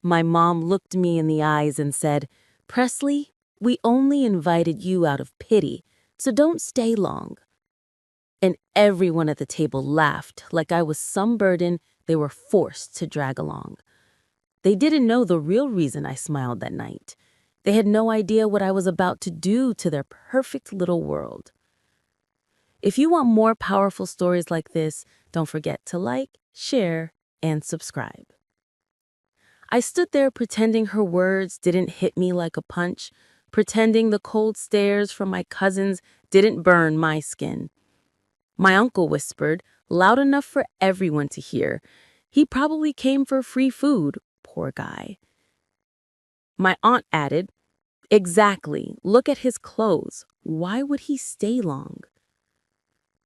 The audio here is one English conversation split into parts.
My mom looked me in the eyes and said, "Presley, we only invited you out of pity, so don't stay long." And everyone at the table laughed like I was some burden they were forced to drag along. They didn't know the real reason I smiled that night. They had no idea what I was about to do to their perfect little world. If you want more powerful stories like this, don't forget to like, share, and subscribe. I stood there pretending her words didn't hit me like a punch, pretending the cold stares from my cousins didn't burn my skin. My uncle whispered, loud enough for everyone to hear. He probably came for free food, poor guy. My aunt added, "Exactly, look at his clothes. Why would he stay long?"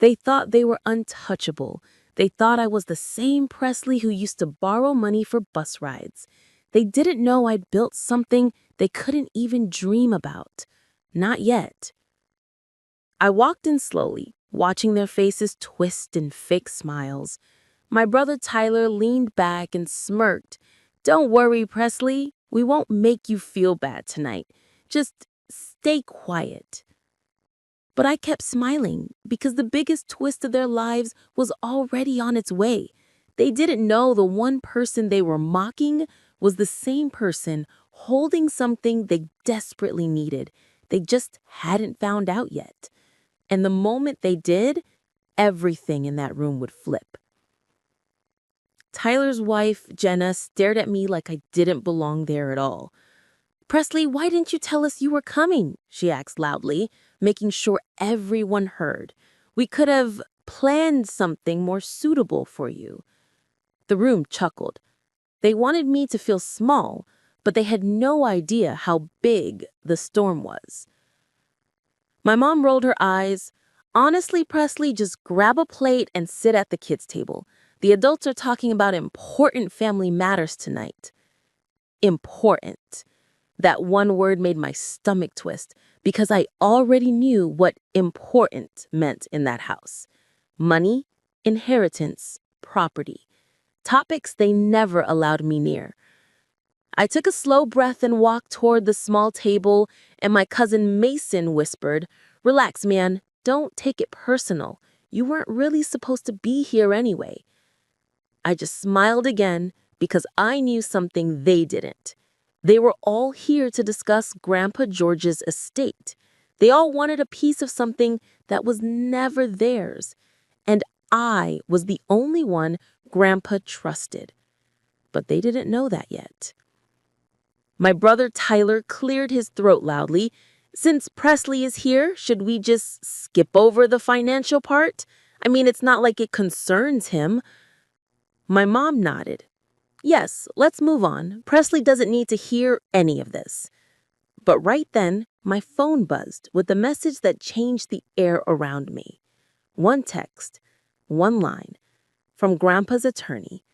They thought they were untouchable. They thought I was the same Presley who used to borrow money for bus rides. They didn't know I'd built something they couldn't even dream about. Not yet. I walked in slowly, watching their faces twist in fake smiles. My brother Tyler leaned back and smirked. "Don't worry, Presley. We won't make you feel bad tonight. Just stay quiet." But I kept smiling because the biggest twist of their lives was already on its way. They didn't know the one person they were mocking was the same person holding something they desperately needed. They just hadn't found out yet. And the moment they did, everything in that room would flip. Tyler's wife, Jenna, stared at me like I didn't belong there at all. "Presley, why didn't you tell us you were coming?" she asked loudly, making sure everyone heard. "We could have planned something more suitable for you." The room chuckled. They wanted me to feel small, but they had no idea how big the storm was. My mom rolled her eyes. "Honestly, Presley, just grab a plate and sit at the kids' table. The adults are talking about important family matters tonight." Important. That one word made my stomach twist because I already knew what important meant in that house. Money, inheritance, property. Topics they never allowed me near. I took a slow breath and walked toward the small table, and my cousin Mason whispered, "Relax, man. Don't take it personal. You weren't really supposed to be here anyway." I just smiled again because I knew something they didn't. They were all here to discuss Grandpa George's estate. They all wanted a piece of something that was never theirs. And I was the only one Grandpa trusted. But they didn't know that yet. My brother Tyler cleared his throat loudly. "Since Presley is here, should we just skip over the financial part? I mean, it's not like it concerns him." My mom nodded. "Yes, let's move on. Presley doesn't need to hear any of this." But right then, my phone buzzed with a message that changed the air around me. One text, one line, from Grandpa's attorney.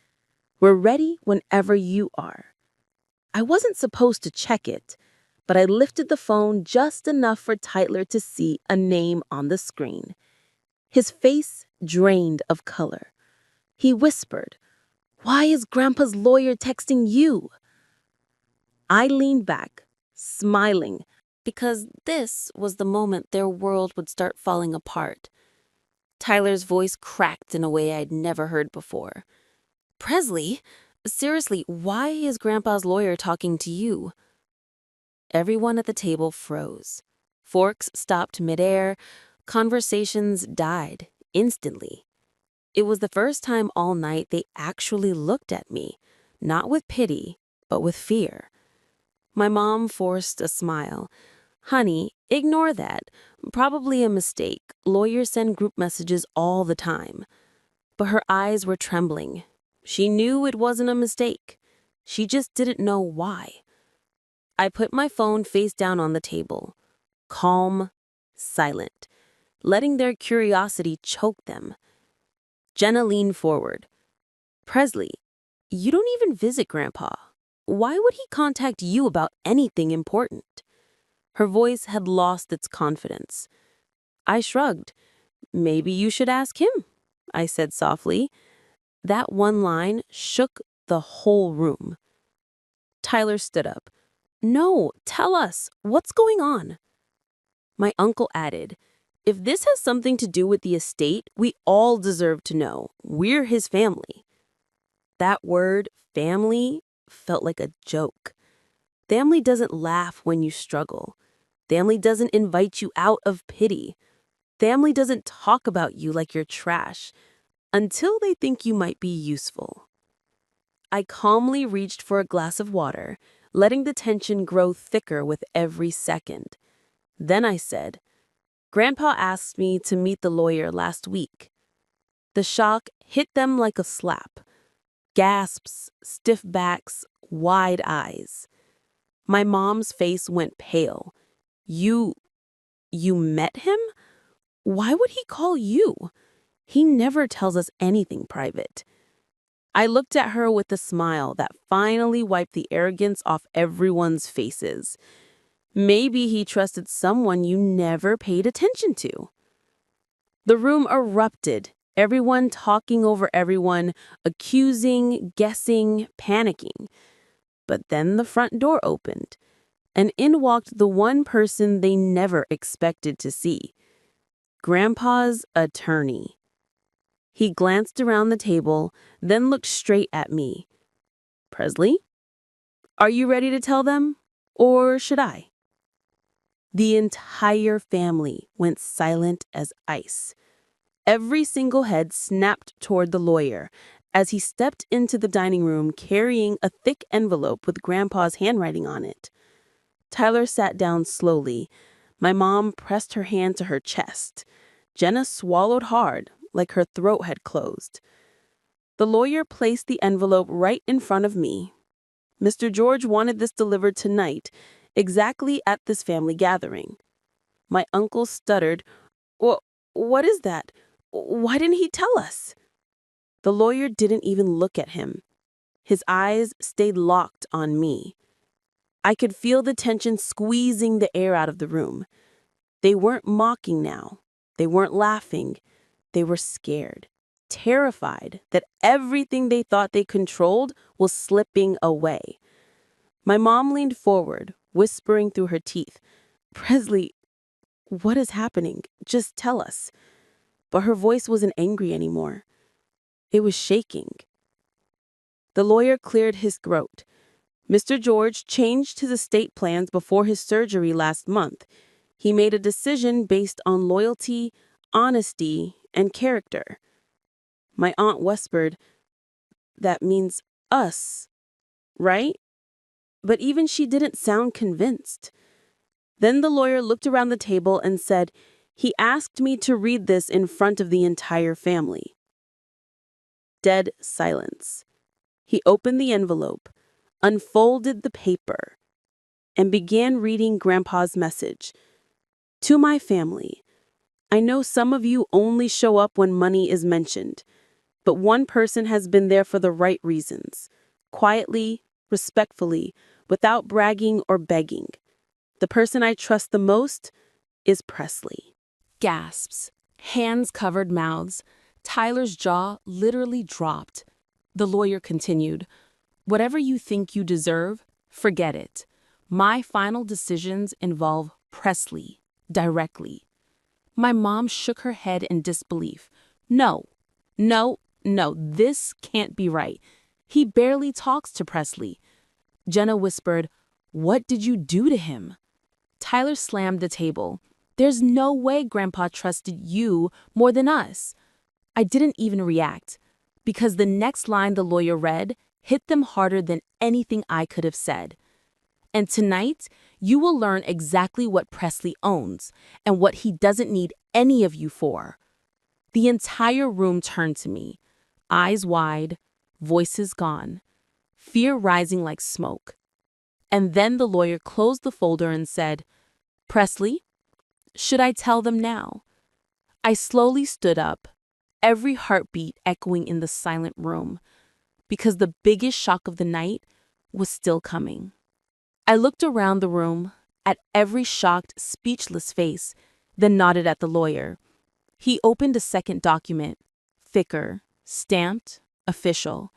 "We're ready whenever you are." I wasn't supposed to check it, but I lifted the phone just enough for Tyler to see a name on the screen. His face drained of color. He whispered, "Why is Grandpa's lawyer texting you?" I leaned back, smiling, because this was the moment their world would start falling apart. Tyler's voice cracked in a way I'd never heard before. "Presley, seriously, why is Grandpa's lawyer talking to you?" Everyone at the table froze. Forks stopped midair. Conversations died instantly. It was the first time all night they actually looked at me, not with pity, but with fear. My mom forced a smile. "Honey, ignore that. Probably a mistake. Lawyers send group messages all the time." But her eyes were trembling. She knew it wasn't a mistake. She just didn't know why. I put my phone face down on the table. Calm, silent, letting their curiosity choke them. Jenna leaned forward. "Presley, you don't even visit Grandpa. Why would he contact you about anything important?" Her voice had lost its confidence. I shrugged. "Maybe you should ask him," I said softly. That one line shook the whole room. Tyler stood up. No, tell us, what's going on? My uncle added, if this has something to do with the estate, we all deserve to know. We're his family. That word, family, felt like a joke. Family doesn't laugh when you struggle. Family doesn't invite you out of pity. Family doesn't talk about you like you're trash until they think you might be useful. I calmly reached for a glass of water, letting the tension grow thicker with every second. Then I said, Grandpa asked me to meet the lawyer last week. The shock hit them like a slap. Gasps, stiff backs, wide eyes. My mom's face went pale. You met him? Why would he call you? He never tells us anything private. I looked at her with a smile that finally wiped the arrogance off everyone's faces. Maybe he trusted someone you never paid attention to. The room erupted, everyone talking over everyone, accusing, guessing, panicking. But then the front door opened, and in walked the one person they never expected to see. Grandpa's attorney. He glanced around the table, then looked straight at me. Presley, are you ready to tell them? Or should I? The entire family went silent as ice. Every single head snapped toward the lawyer as he stepped into the dining room carrying a thick envelope with Grandpa's handwriting on it. Tyler sat down slowly. My mom pressed her hand to her chest. Jenna swallowed hard, like her throat had closed. The lawyer placed the envelope right in front of me. Mr. George wanted this delivered tonight, exactly at this family gathering. My uncle stuttered, What is that? Why didn't he tell us? The lawyer didn't even look at him. His eyes stayed locked on me. I could feel the tension squeezing the air out of the room. They weren't mocking now. They weren't laughing. They were scared, terrified that everything they thought they controlled was slipping away. My mom leaned forward, whispering through her teeth, Presley, what is happening? Just tell us. But her voice wasn't angry anymore. It was shaking. The lawyer cleared his throat. Mr. George changed his estate plans before his surgery last month. He made a decision based on loyalty, honesty, and character. My aunt whispered, that means us, right? But even she didn't sound convinced. Then the lawyer looked around the table and said, he asked me to read this in front of the entire family. Dead silence. He opened the envelope, unfolded the paper, and began reading Grandpa's message. To my family, I know some of you only show up when money is mentioned, but one person has been there for the right reasons, quietly, respectfully, without bragging or begging. The person I trust the most is Presley. Gasps, hands covered mouths. Tyler's jaw literally dropped. The lawyer continued, whatever you think you deserve, forget it. My final decisions involve Presley, directly. My mom shook her head in disbelief. No, this can't be right. He barely talks to Presley. Jenna whispered, what did you do to him? Tyler slammed the table. There's no way Grandpa trusted you more than us. I didn't even react, because the next line the lawyer read hit them harder than anything I could have said. And tonight, you will learn exactly what Presley owns and what he doesn't need any of you for. The entire room turned to me, eyes wide, voices gone, fear rising like smoke. And then the lawyer closed the folder and said, Presley, should I tell them now? I slowly stood up, every heartbeat echoing in the silent room, because the biggest shock of the night was still coming. I looked around the room, at every shocked, speechless face, then nodded at the lawyer. He opened a second document, thicker, stamped, official.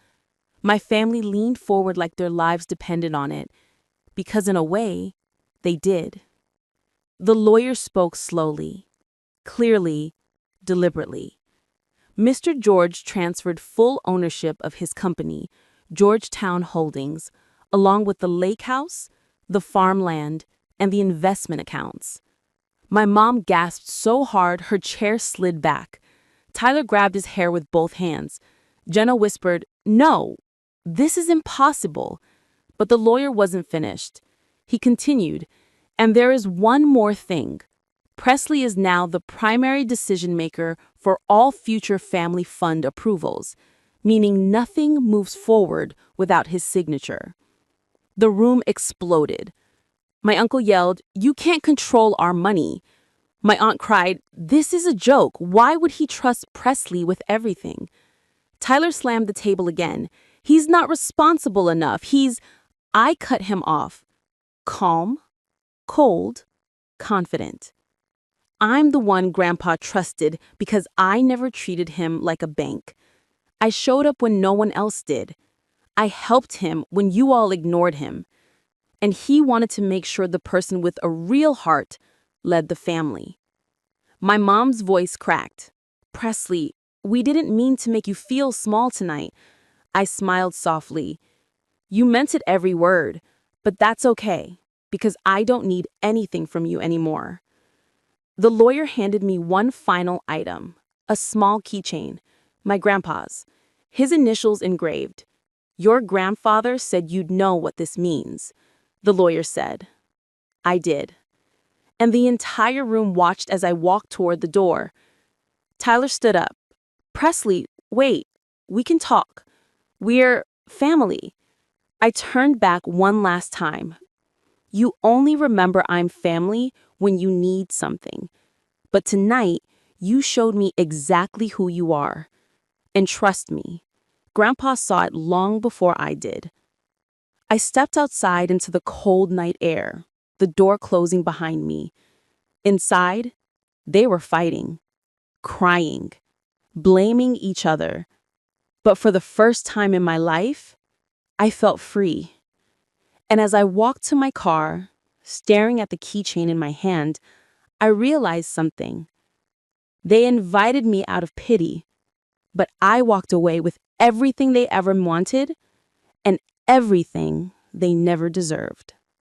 My family leaned forward like their lives depended on it, because in a way, they did. The lawyer spoke slowly, clearly, deliberately. Mr. George transferred full ownership of his company, Georgetown Holdings, along with the lake house, the farmland, and the investment accounts. My mom gasped so hard her chair slid back. Tyler grabbed his hair with both hands. Jenna whispered, "No, this is impossible." But the lawyer wasn't finished. He continued, "And there is one more thing. Presley is now the primary decision maker for all future family fund approvals, meaning nothing moves forward without his signature." The room exploded. My uncle yelled, "You can't control our money." My aunt cried, "This is a joke. Why would he trust Presley with everything?" Tyler slammed the table again. "He's not responsible enough. I cut him off. Calm, cold, confident. "I'm the one Grandpa trusted because I never treated him like a bank. I showed up when no one else did. I helped him when you all ignored him. And he wanted to make sure the person with a real heart led the family." My mom's voice cracked. "Presley, we didn't mean to make you feel small tonight." I smiled softly. "You meant it every word, but that's okay, because I don't need anything from you anymore." The lawyer handed me one final item, a small keychain, my grandpa's, his initials engraved. "Your grandfather said you'd know what this means," the lawyer said. I did. And the entire room watched as I walked toward the door. Tyler stood up. "Presley, wait, we can talk. We're family." I turned back one last time. "You only remember I'm family when you need something. But tonight, you showed me exactly who you are. And trust me, Grandpa saw it long before I did." I stepped outside into the cold night air, the door closing behind me. Inside, they were fighting, crying, blaming each other. But for the first time in my life, I felt free. And as I walked to my car, staring at the keychain in my hand, I realized something. They invited me out of pity, but I walked away with everything they ever wanted and everything they never deserved.